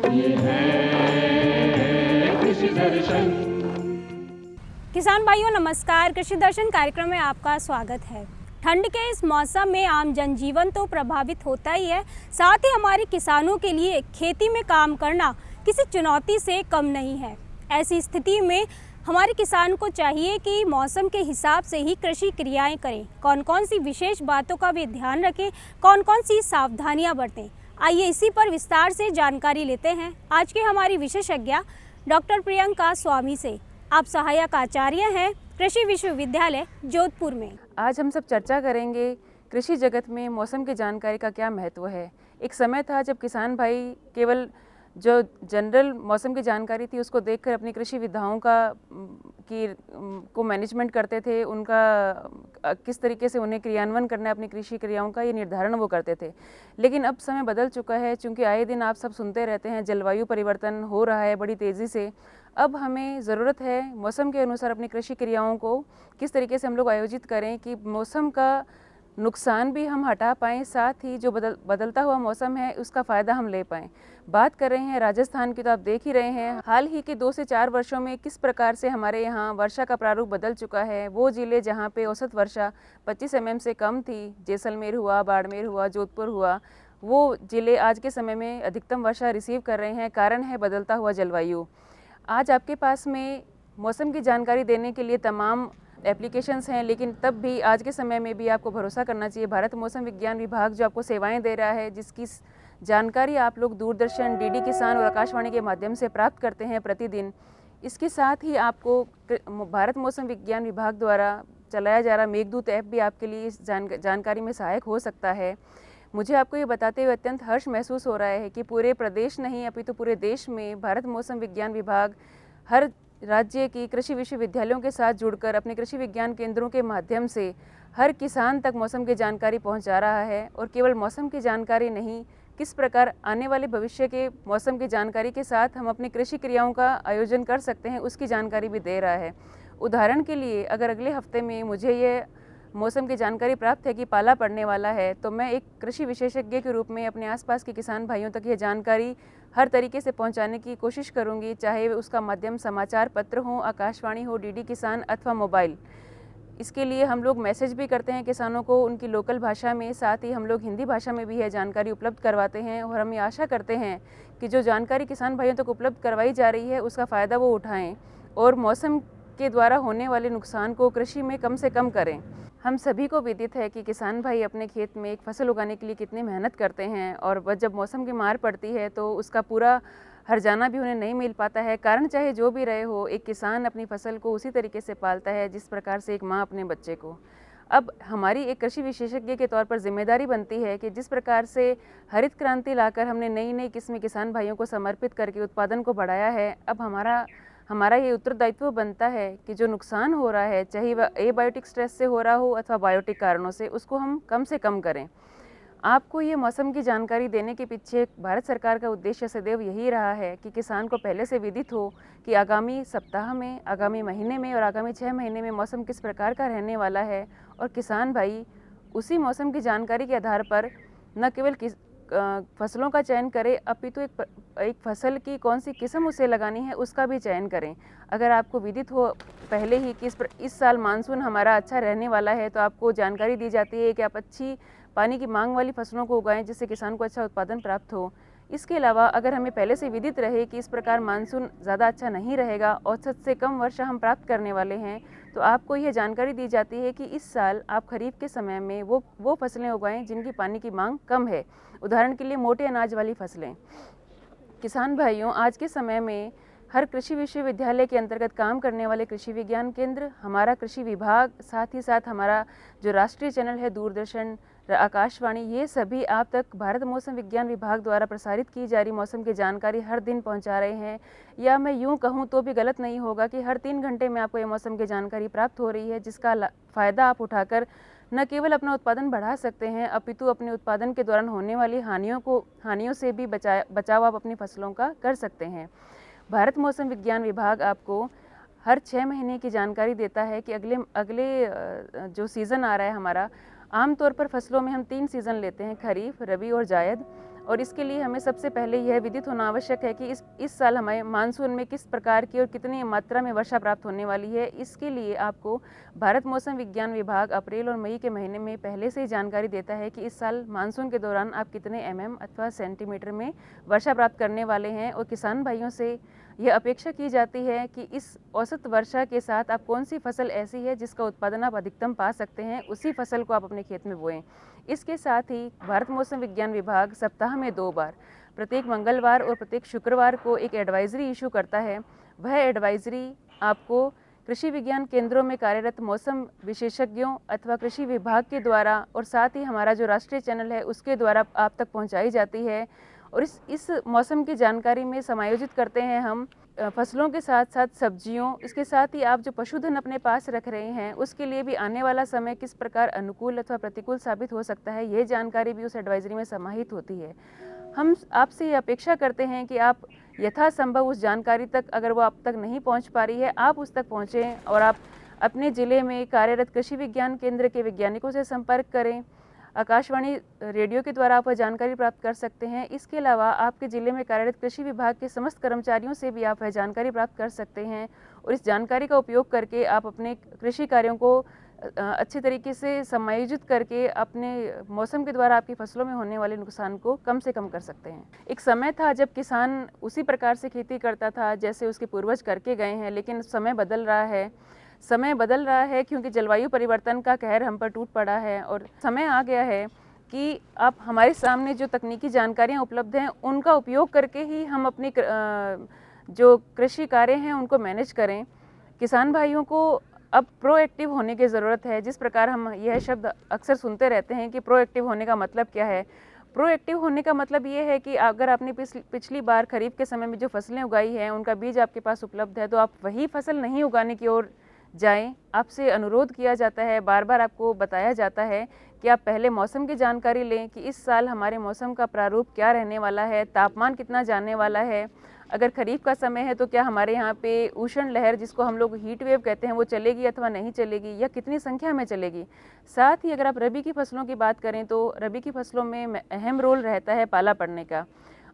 ये है कृषि दर्शन। किसान भाइयों नमस्कार, कृषि दर्शन कार्यक्रम में आपका स्वागत है। ठंड के इस मौसम में आम जनजीवन तो प्रभावित होता ही है, साथ ही हमारे किसानों के लिए खेती में काम करना किसी चुनौती से कम नहीं है। ऐसी स्थिति में हमारे किसान को चाहिए कि मौसम के हिसाब से ही कृषि क्रियाएं करें। कौन कौन सी विशेष बातों का भी ध्यान रखें, कौन कौन सी सावधानियां बरतें, आइए इसी पर विस्तार से जानकारी लेते हैं आज के हमारी विशेषज्ञ डॉक्टर प्रियंका स्वामी से। आप सहायक आचार्य हैं कृषि विश्वविद्यालय जोधपुर में। आज हम सब चर्चा करेंगे कृषि जगत में मौसम की जानकारी का क्या महत्व है। एक समय था जब किसान भाई केवल जो जनरल मौसम की जानकारी थी उसको देखकर अपनी कृषि विधाओं को मैनेजमेंट करते थे, उनका किस तरीके से उन्हें क्रियान्वयन करना है अपनी कृषि क्रियाओं का, ये निर्धारण वो करते थे। लेकिन अब समय बदल चुका है, चूँकि आए दिन आप सब सुनते रहते हैं जलवायु परिवर्तन हो रहा है बड़ी तेज़ी से। अब हमें ज़रूरत है मौसम के अनुसार अपनी कृषि क्रियाओं को किस तरीके से हम लोग आयोजित करें कि मौसम का नुकसान भी हम हटा पाएँ, साथ ही जो बदलता हुआ मौसम है उसका फ़ायदा हम ले पाएँ। बात कर रहे हैं राजस्थान की, तो आप देख ही रहे हैं हाल ही के 2 से 4 वर्षों में किस प्रकार से हमारे यहाँ वर्षा का प्रारूप बदल चुका है। वो ज़िले जहाँ पे औसत वर्षा 25 mm से कम थी, जैसलमेर हुआ, बाड़मेर हुआ, जोधपुर हुआ, वो ज़िले आज के समय में अधिकतम वर्षा रिसीव कर रहे हैं। कारण है बदलता हुआ जलवायु। आज आपके पास में मौसम की जानकारी देने के लिए तमाम एप्लीकेशंस हैं, लेकिन तब भी आज के समय में भी आपको भरोसा करना चाहिए भारत मौसम विज्ञान विभाग जो आपको सेवाएं दे रहा है, जिसकी जानकारी आप लोग दूरदर्शन, डीडी किसान और आकाशवाणी के माध्यम से प्राप्त करते हैं प्रतिदिन। इसके साथ ही आपको भारत मौसम विज्ञान विभाग द्वारा चलाया जा रहा मेघदूत ऐप भी आपके लिए इस जानकारी में सहायक हो सकता है। मुझे आपको ये बताते हुए अत्यंत हर्ष महसूस हो रहा है कि पूरे प्रदेश नहीं अपितु पूरे देश में भारत मौसम विज्ञान विभाग हर राज्य की कृषि विश्वविद्यालयों के साथ जुड़कर अपने कृषि विज्ञान केंद्रों के माध्यम से हर किसान तक मौसम की जानकारी पहुंचा रहा है। और केवल मौसम की जानकारी नहीं, किस प्रकार आने वाले भविष्य के मौसम की जानकारी के साथ हम अपनी कृषि क्रियाओं का आयोजन कर सकते हैं उसकी जानकारी भी दे रहा है। उदाहरण के लिए अगर अगले हफ्ते में मुझे ये मौसम की जानकारी प्राप्त है कि पाला पड़ने वाला है, तो मैं एक कृषि विशेषज्ञ के रूप में अपने आसपास के किसान भाइयों तक ये जानकारी हर तरीके से पहुंचाने की कोशिश करूंगी, चाहे उसका माध्यम समाचार पत्र हो, आकाशवाणी हो, डीडी किसान अथवा मोबाइल। इसके लिए हम लोग मैसेज भी करते हैं किसानों को उनकी लोकल भाषा में, साथ ही हम लोग हिंदी भाषा में भी यह जानकारी उपलब्ध करवाते हैं। और हम ये आशा करते हैं कि जो जानकारी किसान भाइयों तक उपलब्ध करवाई जा रही है उसका फ़ायदा वो उठाएँ और मौसम के द्वारा होने वाले नुकसान को कृषि में कम से कम करें। हम सभी को विदित है कि किसान भाई अपने खेत में एक फसल उगाने के लिए कितनी मेहनत करते हैं, और जब मौसम की मार पड़ती है तो उसका पूरा हर्जाना भी उन्हें नहीं मिल पाता है। कारण चाहे जो भी रहे हो, एक किसान अपनी फसल को उसी तरीके से पालता है जिस प्रकार से एक माँ अपने बच्चे को। अब हमारी एक कृषि विशेषज्ञ के तौर पर जिम्मेदारी बनती है कि जिस प्रकार से हरित क्रांति लाकर हमने नई नई किस्में किसान भाइयों को समर्पित करके उत्पादन को बढ़ाया है, अब हमारा ये उत्तरदायित्व बनता है कि जो नुकसान हो रहा है, चाहे वह एबायोटिक स्ट्रेस से हो रहा हो अथवा बायोटिक कारणों से, उसको हम कम से कम करें। आपको ये मौसम की जानकारी देने के पीछे भारत सरकार का उद्देश्य सदैव यही रहा है कि किसान को पहले से विदित हो कि आगामी सप्ताह में, आगामी महीने में और आगामी 6 महीने में मौसम किस प्रकार का रहने वाला है, और किसान भाई उसी मौसम की जानकारी के आधार पर न केवल फसलों का चयन करें अपितु एक फसल की कौन सी किस्म उसे लगानी है उसका भी चयन करें। अगर आपको विदित हो पहले ही कि इस साल मानसून हमारा अच्छा रहने वाला है, तो आपको जानकारी दी जाती है कि आप अच्छी पानी की मांग वाली फसलों को उगाएं जिससे किसान को अच्छा उत्पादन प्राप्त हो। इसके अलावा अगर हमें पहले से विदित रहे कि इस प्रकार मानसून ज़्यादा अच्छा नहीं रहेगा, औसत से कम वर्षा हम प्राप्त करने वाले हैं, तो आपको यह जानकारी दी जाती है कि इस साल आप खरीफ के समय में वो फसलें उगाएं जिनकी पानी की मांग कम है। उदाहरण के लिए मोटे अनाज वाली फसलें। किसान भाइयों, आज के समय में हर कृषि विश्वविद्यालय के अंतर्गत काम करने वाले कृषि विज्ञान केंद्र, हमारा कृषि विभाग, साथ ही साथ हमारा जो राष्ट्रीय चैनल है दूरदर्शन, आकाशवाणी, ये सभी आप तक भारत मौसम विज्ञान विभाग द्वारा प्रसारित की जा रही मौसम की जानकारी हर दिन पहुंचा रहे हैं। या मैं यूं कहूं तो भी गलत नहीं होगा कि हर 3 घंटे में आपको ये मौसम की जानकारी प्राप्त हो रही है, जिसका फ़ायदा आप उठाकर न केवल अपना उत्पादन बढ़ा सकते हैं अपितु अपने उत्पादन के दौरान होने वाली हानियों से भी बचाव आप अपनी फसलों का कर सकते हैं। भारत मौसम विज्ञान विभाग आपको हर 6 महीने की जानकारी देता है कि अगले जो सीज़न आ रहा है हमारा, आमतौर पर फसलों में हम 3 सीज़न लेते हैं, खरीफ, रबी और जायद। और इसके लिए हमें सबसे पहले यह विदित होना आवश्यक है कि इस साल हमें मानसून में किस प्रकार की और कितनी मात्रा में वर्षा प्राप्त होने वाली है। इसके लिए आपको भारत मौसम विज्ञान विभाग अप्रैल और मई के महीने में पहले से ही जानकारी देता है कि इस साल मानसून के दौरान आप कितने अथवा सेंटीमीटर में वर्षा प्राप्त करने वाले हैं। और किसान भाइयों से यह अपेक्षा की जाती है कि इस औसत वर्षा के साथ आप कौन सी फसल ऐसी है जिसका उत्पादन आप अधिकतम पा सकते हैं, उसी फसल को आप अपने खेत में बोएं। इसके साथ ही भारत मौसम विज्ञान विभाग सप्ताह में 2 बार, प्रत्येक मंगलवार और प्रत्येक शुक्रवार को एक एडवाइजरी इशू करता है। वह एडवाइजरी आपको कृषि विज्ञान केंद्रों में कार्यरत मौसम विशेषज्ञों अथवा कृषि विभाग के द्वारा और साथ ही हमारा जो राष्ट्रीय चैनल है उसके द्वारा आप तक पहुंचाई जाती है। और इस मौसम की जानकारी में समायोजित करते हैं हम फसलों के साथ साथ सब्जियों, इसके साथ ही आप जो पशुधन अपने पास रख रहे हैं उसके लिए भी आने वाला समय किस प्रकार अनुकूल अथवा प्रतिकूल साबित हो सकता है, यह जानकारी भी उस एडवाइजरी में समाहित होती है। हम आपसे ये अपेक्षा करते हैं कि आप यथासंभव उस जानकारी तक, अगर वो आप तक नहीं पहुंच पा रही है, आप उस तक पहुंचें और आप अपने ज़िले में कार्यरत कृषि विज्ञान केंद्र के वैज्ञानिकों से संपर्क करें। आकाशवाणी रेडियो के द्वारा आप वह जानकारी प्राप्त कर सकते हैं। इसके अलावा आपके ज़िले में कार्यरत कृषि विभाग के समस्त कर्मचारियों से भी आप वह जानकारी प्राप्त कर सकते हैं और इस जानकारी का उपयोग करके आप अपने कृषि कार्यों को अच्छे तरीके से समायोजित करके अपने मौसम के द्वारा आपकी फसलों में होने वाले नुकसान को कम से कम कर सकते हैं। एक समय था जब किसान उसी प्रकार से खेती करता था जैसे उसके पूर्वज करके गए हैं, लेकिन समय बदल रहा है। समय बदल रहा है क्योंकि जलवायु परिवर्तन का कहर हम पर टूट पड़ा है और समय आ गया है कि आप हमारे सामने जो तकनीकी जानकारियाँ उपलब्ध हैं उनका उपयोग करके ही हम अपनी जो कृषि कार्य हैं उनको मैनेज करें। किसान भाइयों को अब प्रोएक्टिव होने की ज़रूरत है। जिस प्रकार हम यह शब्द अक्सर सुनते रहते हैं कि प्रोएक्टिव होने का मतलब क्या है। प्रोएक्टिव होने का मतलब ये है कि अगर आपने पिछली बार खरीफ के समय में जो फसलें उगाई हैं उनका बीज आपके पास उपलब्ध है तो आप वही फसल नहीं उगाने की ओर जाएं। आपसे अनुरोध किया जाता है, बार बार आपको बताया जाता है कि आप पहले मौसम की जानकारी लें कि इस साल हमारे मौसम का प्रारूप क्या रहने वाला है, तापमान कितना जाने वाला है। अगर खरीफ का समय है तो क्या हमारे यहाँ पे उष्ण लहर, जिसको हम लोग हीट वेव कहते हैं, वो चलेगी अथवा नहीं चलेगी या कितनी संख्या में चलेगी। साथ ही अगर आप रबी की फसलों की बात करें तो रबी की फसलों में अहम रोल रहता है पाला पड़ने का।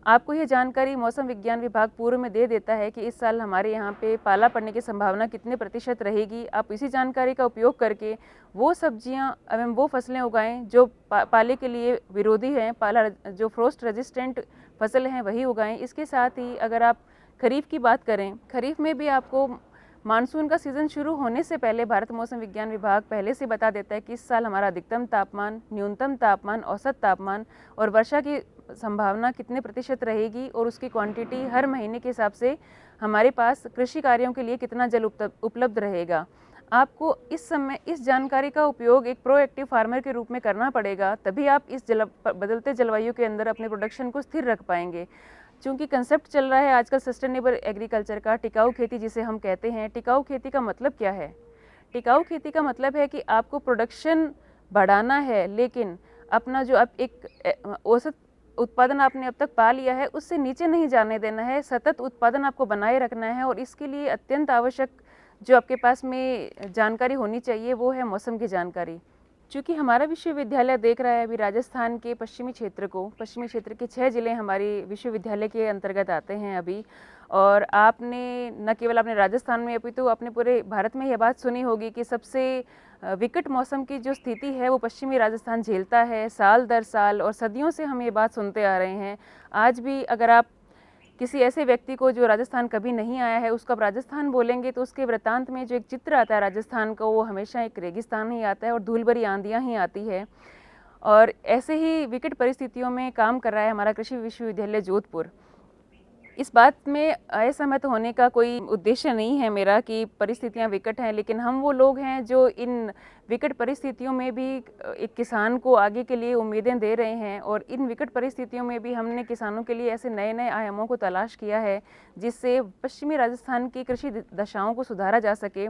आपको ये जानकारी मौसम विज्ञान विभाग पूर्व में दे देता है कि इस साल हमारे यहाँ पे पाला पड़ने की संभावना कितने प्रतिशत रहेगी। आप इसी जानकारी का उपयोग करके वो सब्जियाँ एवं वो फसलें उगाएं जो पाले के लिए विरोधी हैं, पाला जो फ्रोस्ट रेजिस्टेंट फसल हैं वही उगाएं। इसके साथ ही अगर आप खरीफ की बात करें, खरीफ में भी आपको मानसून का सीज़न शुरू होने से पहले भारत मौसम विज्ञान विभाग पहले से बता देता है कि इस साल हमारा अधिकतम तापमान, न्यूनतम तापमान, औसत तापमान और वर्षा की संभावना कितने प्रतिशत रहेगी और उसकी क्वांटिटी हर महीने के हिसाब से हमारे पास कृषि कार्यों के लिए कितना जल उपलब्ध रहेगा। आपको इस समय इस जानकारी का उपयोग एक प्रोएक्टिव फार्मर के रूप में करना पड़ेगा, तभी आप इस बदलते जलवायु के अंदर अपने प्रोडक्शन को स्थिर रख पाएंगे। चूँकि कंसेप्ट चल रहा है आजकल सस्टेनेबल एग्रीकल्चर का, टिकाऊ खेती जिसे हम कहते हैं। टिकाऊ खेती का मतलब क्या है? टिकाऊ खेती का मतलब है कि आपको प्रोडक्शन बढ़ाना है, लेकिन अपना जो आप एक औसत उत्पादन आपने अब तक पा लिया है उससे नीचे नहीं जाने देना है। सतत उत्पादन आपको बनाए रखना है और इसके लिए अत्यंत आवश्यक जो आपके पास में जानकारी होनी चाहिए वो है मौसम की जानकारी। चूँकि हमारा विश्वविद्यालय देख रहा है अभी राजस्थान के पश्चिमी क्षेत्र को, पश्चिमी क्षेत्र के 6 ज़िले हमारे विश्वविद्यालय के अंतर्गत आते हैं अभी, और आपने न केवल अपने राजस्थान में अभी तो अपने पूरे भारत में यह बात सुनी होगी कि सबसे विकट मौसम की जो स्थिति है वो पश्चिमी राजस्थान झेलता है साल दर साल, और सदियों से हम ये बात सुनते आ रहे हैं। आज भी अगर आप किसी ऐसे व्यक्ति को जो राजस्थान कभी नहीं आया है उसको आप राजस्थान बोलेंगे तो उसके वृत्तांत में जो एक चित्र आता है राजस्थान का वो हमेशा एक रेगिस्तान ही आता है और धूल भरी आंधियाँ ही आती है। और ऐसे ही विकट परिस्थितियों में काम कर रहा है हमारा कृषि विश्वविद्यालय जोधपुर। इस बात में असहमत होने का कोई उद्देश्य नहीं है मेरा कि परिस्थितियां विकट हैं, लेकिन हम वो लोग हैं जो इन विकट परिस्थितियों में भी एक किसान को आगे के लिए उम्मीदें दे रहे हैं, और इन विकट परिस्थितियों में भी हमने किसानों के लिए ऐसे नए नए आयामों को तलाश किया है जिससे पश्चिमी राजस्थान की कृषि दशाओं को सुधारा जा सके।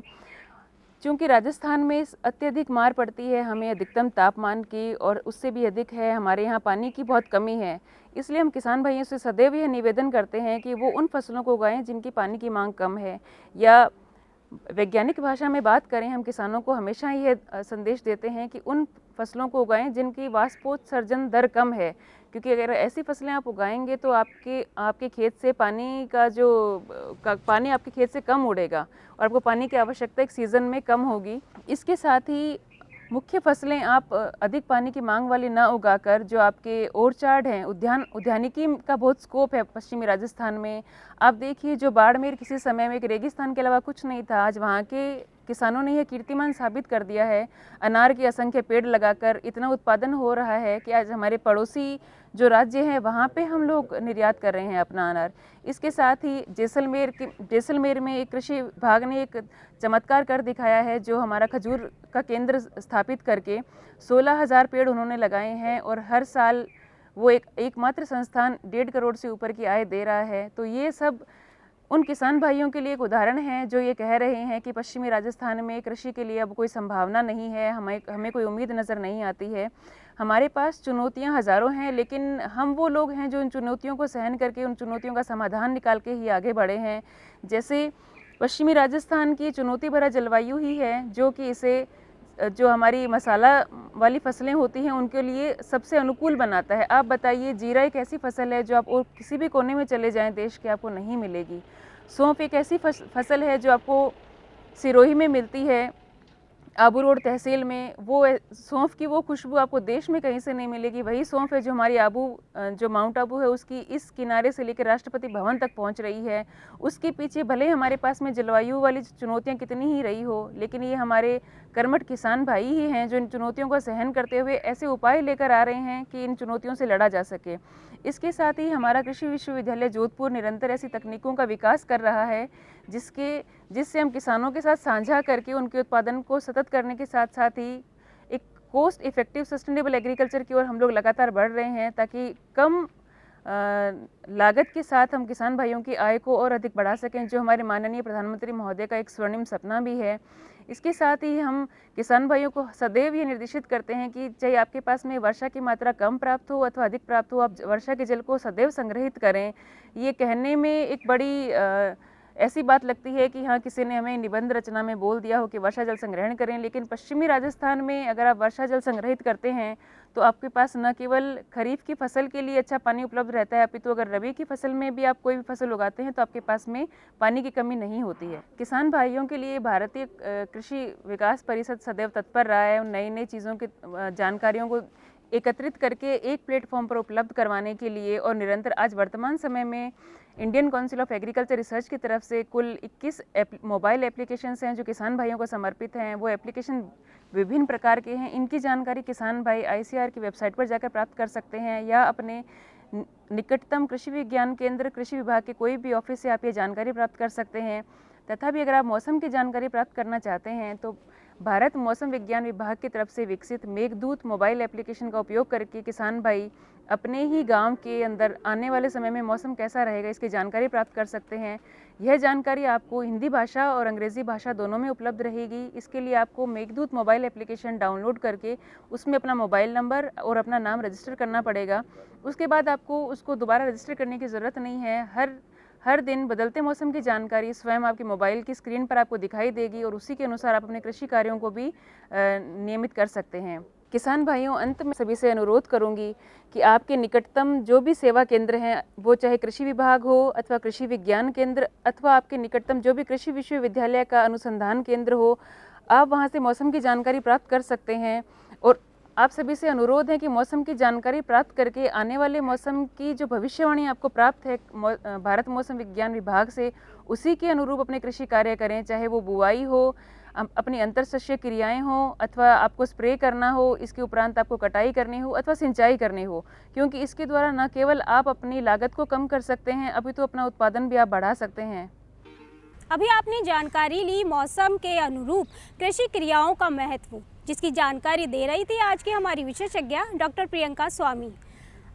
चूँकि राजस्थान में अत्यधिक मार पड़ती है हमें अधिकतम तापमान की, और उससे भी अधिक है हमारे यहाँ पानी की बहुत कमी है, इसलिए हम किसान भाइयों से सदैव यह निवेदन करते हैं कि वो उन फसलों को उगाएं जिनकी पानी की मांग कम है। या वैज्ञानिक भाषा में बात करें, हम किसानों को हमेशा यह संदेश देते हैं कि उन फसलों को उगाएं जिनकी वाष्पोत्सर्जन दर कम है, क्योंकि अगर ऐसी फसलें आप उगाएंगे तो आपके खेत से पानी पानी आपके खेत से कम उड़ेगा और आपको पानी की आवश्यकता एक सीज़न में कम होगी। इसके साथ ही मुख्य फसलें आप अधिक पानी की मांग वाली ना उगाकर जो आपके ओरचार्ड हैं, उद्यानिकी का बहुत स्कोप है पश्चिमी राजस्थान में। आप देखिए, जो बाड़मेर किसी समय में एक रेगिस्तान के अलावा कुछ नहीं था, आज वहाँ के किसानों ने यह कीर्तिमान साबित कर दिया है। अनार के असंख्य पेड़ लगाकर इतना उत्पादन हो रहा है कि आज हमारे पड़ोसी जो राज्य हैं वहाँ पे हम लोग निर्यात कर रहे हैं अपना अनार। इसके साथ ही जैसलमेर में एक कृषि विभाग ने एक चमत्कार कर दिखाया है, जो हमारा खजूर का केंद्र स्थापित करके 16,000 पेड़ उन्होंने लगाए हैं और हर साल वो एकमात्र संस्थान 1.5 करोड़ से ऊपर की आय दे रहा है। तो ये सब उन किसान भाइयों के लिए एक उदाहरण है जो ये कह रहे हैं कि पश्चिमी राजस्थान में कृषि के लिए अब कोई संभावना नहीं है, हमें कोई उम्मीद नज़र नहीं आती है। हमारे पास चुनौतियां हज़ारों हैं, लेकिन हम वो लोग हैं जो उन चुनौतियों को सहन करके उन चुनौतियों का समाधान निकाल के ही आगे बढ़े हैं। जैसे पश्चिमी राजस्थान की चुनौती भरा जलवायु ही है जो कि इसे जो हमारी मसाला वाली फसलें होती हैं उनके लिए सबसे अनुकूल बनाता है। आप बताइए, जीरा एक ऐसी फसल है जो आप और किसी भी कोने में चले जाएं देश के आपको नहीं मिलेगी। सौंफ एक ऐसी फसल है जो आपको सिरोही में मिलती है, आबू रोड तहसील में। वो सौंफ की वो खुशबू आपको देश में कहीं से नहीं मिलेगी। वही सौंफ है जो हमारी जो माउंट आबू है उसकी इस किनारे से लेकर राष्ट्रपति भवन तक पहुंच रही है। उसके पीछे भले हमारे पास में जलवायु वाली चुनौतियां कितनी ही रही हो, लेकिन ये हमारे कर्मठ किसान भाई ही हैं जो इन चुनौतियों को सहन करते हुए ऐसे उपाय लेकर आ रहे हैं कि इन चुनौतियों से लड़ा जा सके। इसके साथ ही हमारा कृषि विश्वविद्यालय जोधपुर निरंतर ऐसी तकनीकों का विकास कर रहा है जिससे हम किसानों के साथ साझा करके उनके उत्पादन को सतत करने के साथ साथ ही एक कोस्ट इफेक्टिव सस्टेनेबल एग्रीकल्चर की ओर हम लोग लगातार बढ़ रहे हैं, ताकि कम लागत के साथ हम किसान भाइयों की आय को और अधिक बढ़ा सकें, जो हमारे माननीय प्रधानमंत्री महोदय का एक स्वर्णिम सपना भी है। इसके साथ ही हम किसान भाइयों को सदैव ये निर्देशित करते हैं कि चाहे आपके पास में वर्षा की मात्रा कम प्राप्त हो अथवा अधिक प्राप्त हो, आप वर्षा के जल को सदैव संग्रहित करें। ये कहने में एक बड़ी ऐसी बात लगती है कि हाँ, किसी ने हमें निबंध रचना में बोल दिया हो कि वर्षा जल संग्रहण करें, लेकिन पश्चिमी राजस्थान में अगर आप वर्षा जल संग्रहित करते हैं तो आपके पास न केवल खरीफ की फसल के लिए अच्छा पानी उपलब्ध रहता है, अपितु अगर रबी की फसल में भी आप कोई भी फसल उगाते हैं तो आपके पास में पानी की कमी नहीं होती है। किसान भाइयों के लिए भारतीय कृषि विकास परिषद सदैव तत्पर रहा है नई नई चीज़ों की जानकारियों को एकत्रित करके एक प्लेटफॉर्म पर उपलब्ध करवाने के लिए, और निरंतर आज वर्तमान समय में Indian council of agriculture research की तरफ से कुल 21 मोबाइल एप्लीकेशंस हैं जो किसान भाइयों को समर्पित हैं। वो एप्लीकेशन विभिन्न प्रकार के हैं। इनकी जानकारी किसान भाई ICAR की वेबसाइट पर जाकर प्राप्त कर सकते हैं या अपने निकटतम कृषि विज्ञान केंद्र कृषि विभाग के कोई भी ऑफिस से आप ये जानकारी प्राप्त कर सकते हैं। तथा भी अगर आप मौसम की जानकारी प्राप्त करना चाहते हैं तो भारत मौसम विज्ञान विभाग की तरफ से विकसित मेघदूत मोबाइल एप्लीकेशन का उपयोग करके किसान भाई अपने ही गांव के अंदर आने वाले समय में मौसम कैसा रहेगा इसकी जानकारी प्राप्त कर सकते हैं। यह जानकारी आपको हिंदी भाषा और अंग्रेज़ी भाषा दोनों में उपलब्ध रहेगी। इसके लिए आपको मेघदूत मोबाइल एप्लीकेशन डाउनलोड करके उसमें अपना मोबाइल नंबर और अपना नाम रजिस्टर करना पड़ेगा। उसके बाद आपको उसको दोबारा रजिस्टर करने की ज़रूरत नहीं है। हर दिन बदलते मौसम की जानकारी स्वयं आपके मोबाइल की स्क्रीन पर आपको दिखाई देगी और उसी के अनुसार आप अपने कृषि कार्यों को भी नियमित कर सकते हैं। किसान भाइयों, अंत में सभी से अनुरोध करूंगी कि आपके निकटतम जो भी सेवा केंद्र हैं, वो चाहे कृषि विभाग हो अथवा कृषि विज्ञान केंद्र अथवा आपके निकटतम जो भी कृषि विश्वविद्यालय का अनुसंधान केंद्र हो, आप वहां से मौसम की जानकारी प्राप्त कर सकते हैं। और आप सभी से अनुरोध है कि मौसम की जानकारी प्राप्त करके आने वाले मौसम की जो भविष्यवाणी आपको प्राप्त है भारत मौसम विज्ञान विभाग से, उसी के अनुरूप अपने कृषि कार्य करें, चाहे वो बुआई हो, अपनी अंतरशस्य क्रियाएं हो अथवा आपको स्प्रे करना हो, इसके उपरांत आपको कटाई करनी हो अथवा सिंचाई करनी हो, क्योंकि इसके द्वारा न केवल आप अपनी लागत को कम कर सकते हैं, अभी तो अपना उत्पादन भी आप बढ़ा सकते हैं। अभी आपने जानकारी ली मौसम के अनुरूप कृषि क्रियाओं का महत्व, जिसकी जानकारी दे रही थी आज की हमारी विशेषज्ञ डॉक्टर प्रियंका स्वामी।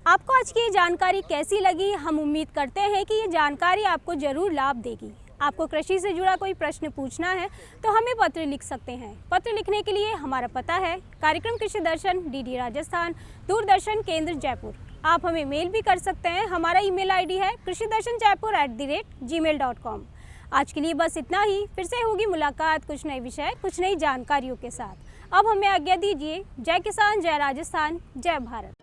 आपको आज की ये जानकारी कैसी लगी? हम उम्मीद करते हैं कि ये जानकारी आपको ज़रूर लाभ देगी। आपको कृषि से जुड़ा कोई प्रश्न पूछना है तो हमें पत्र लिख सकते हैं। पत्र लिखने के लिए हमारा पता है कार्यक्रम कृषि दर्शन, DD राजस्थान, दूरदर्शन केंद्र जयपुर। आप हमें मेल भी कर सकते हैं। हमारा email ID है krishidarshanjaipur@gmail.com। आज के लिए बस इतना ही। फिर से होगी मुलाकात कुछ नए विषय, कुछ नई जानकारियों के साथ। अब हमें आज्ञा दीजिए। जय किसान, जय राजस्थान, जय भारत।